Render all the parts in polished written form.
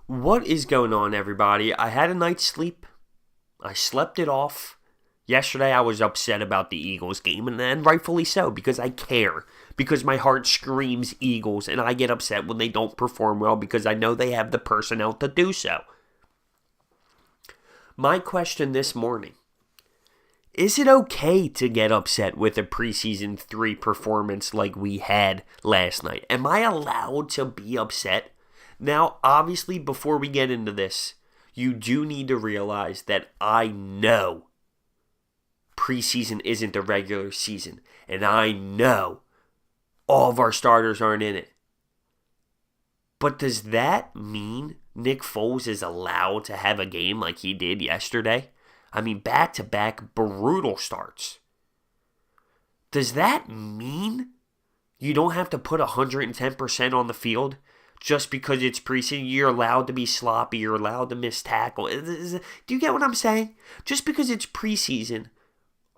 What is going on, everybody? I had a night's sleep. I slept it off. Yesterday, I was upset about the Eagles game, and rightfully so, because I care. Because my heart screams Eagles, and I get upset when they don't perform well because I know they have the personnel to do so. My question this morning: is it okay to get upset with a preseason 3 performance like we had last night? Am I allowed to be upset? Now, obviously, before we get into this, you do need to realize that I know preseason isn't the regular season, and I know all of our starters aren't in it. But does that mean Nick Foles is allowed to have a game like he did yesterday? I mean, back-to-back brutal starts. Does that mean you don't have to put 110% on the field just because it's preseason? You're allowed to be sloppy. You're allowed to miss tackle. Do you get what I'm saying? Just because it's preseason,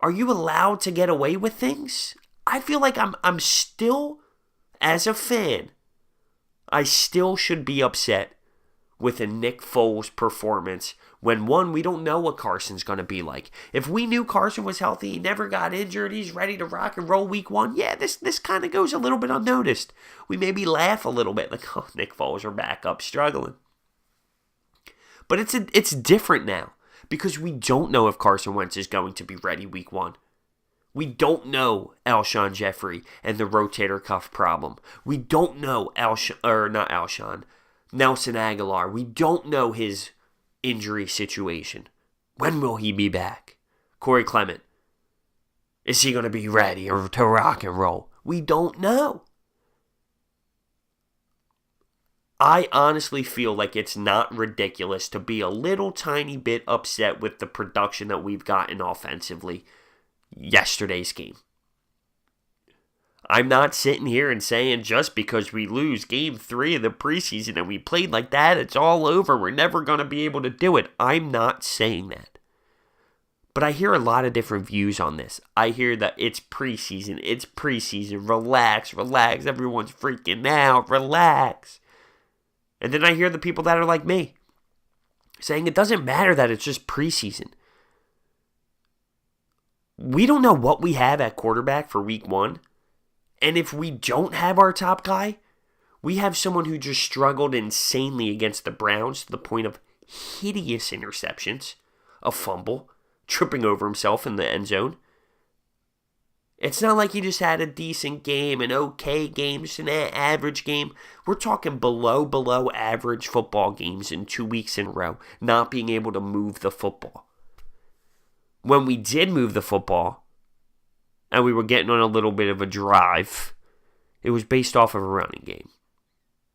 are you allowed to get away with things? I feel like I'm still, as a fan, I still should be upset with a Nick Foles performance when, one, we don't know what Carson's going to be like. If we knew Carson was healthy, he never got injured, he's ready to rock and roll week 1, yeah, this kind of goes a little bit unnoticed. We maybe laugh a little bit like, oh, Nick Foles are back up struggling. But it's different now because we don't know if Carson Wentz is going to be ready week 1. We don't know Alshon Jeffrey and the rotator cuff problem. We don't know Nelson Aguilar. We don't know his injury situation. When will he be back? Corey Clement, is he going to be ready to rock and roll? We don't know. I honestly feel like it's not ridiculous to be a little tiny bit upset with the production that we've gotten offensively yesterday's game. I'm not sitting here and saying just because we lose game 3 of the preseason and we played like that, it's all over. We're never going to be able to do it. I'm not saying that. But I hear a lot of different views on this. I hear that it's preseason. Relax. Everyone's freaking out. Relax. And then I hear the people that are like me saying it doesn't matter that it's just preseason. We don't know what we have at quarterback for week 1. And if we don't have our top guy, we have someone who just struggled insanely against the Browns to the point of hideous interceptions, a fumble, tripping over himself in the end zone. It's not like he just had a decent game, an okay game, just an average game. We're talking below average football games in 2 weeks in a row, not being able to move the football. When we did move the football, and we were getting on a little bit of a drive, it was based off of a running game.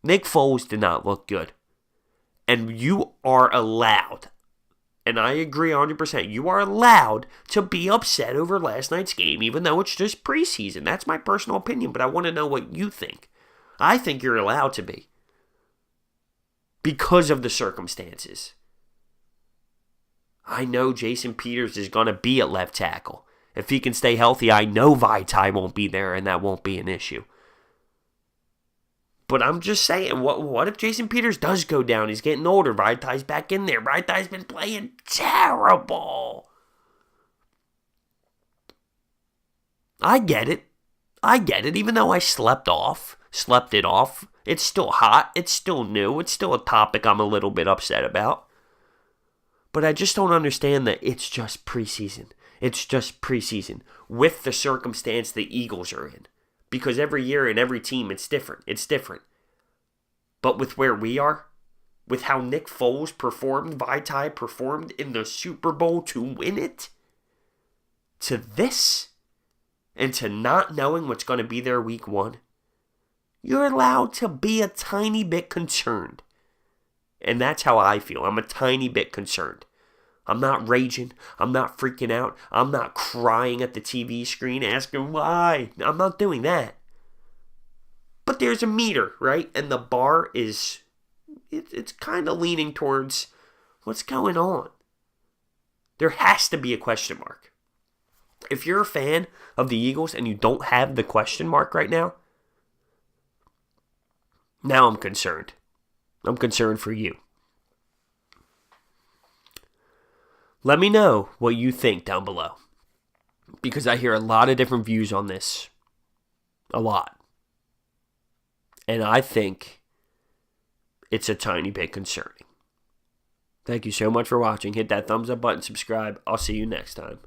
Nick Foles did not look good. And you are allowed, and I agree 100%, you are allowed to be upset over last night's game, even though it's just preseason. That's my personal opinion, but I want to know what you think. I think you're allowed to be, because of the circumstances. I know Jason Peters is going to be at left tackle. If he can stay healthy, I know Vaitai won't be there, and that won't be an issue. But I'm just saying, what if Jason Peters does go down? He's getting older. Vaitai's back in there. Vaitai's been playing terrible. I get it. Even though I slept it off. It's still hot. It's still new. It's still a topic I'm a little bit upset about. But I just don't understand that it's just preseason. It's just preseason with the circumstance the Eagles are in. Because every year in every team, it's different. But with where we are, with how Nick Foles performed, Vaitai performed in the Super Bowl to win it, to this, and to not knowing what's going to be there week 1, you're allowed to be a tiny bit concerned. And that's how I feel. I'm a tiny bit concerned. I'm not raging. I'm not freaking out. I'm not crying at the TV screen asking why. I'm not doing that. But there's a meter, right? And the bar is, it's kind of leaning towards what's going on. There has to be a question mark. If you're a fan of the Eagles and you don't have the question mark right now I'm concerned. I'm concerned for you. Let me know what you think down below, because I hear a lot of different views on this. A lot. And I think it's a tiny bit concerning. Thank you so much for watching. Hit that thumbs up button, subscribe. I'll see you next time.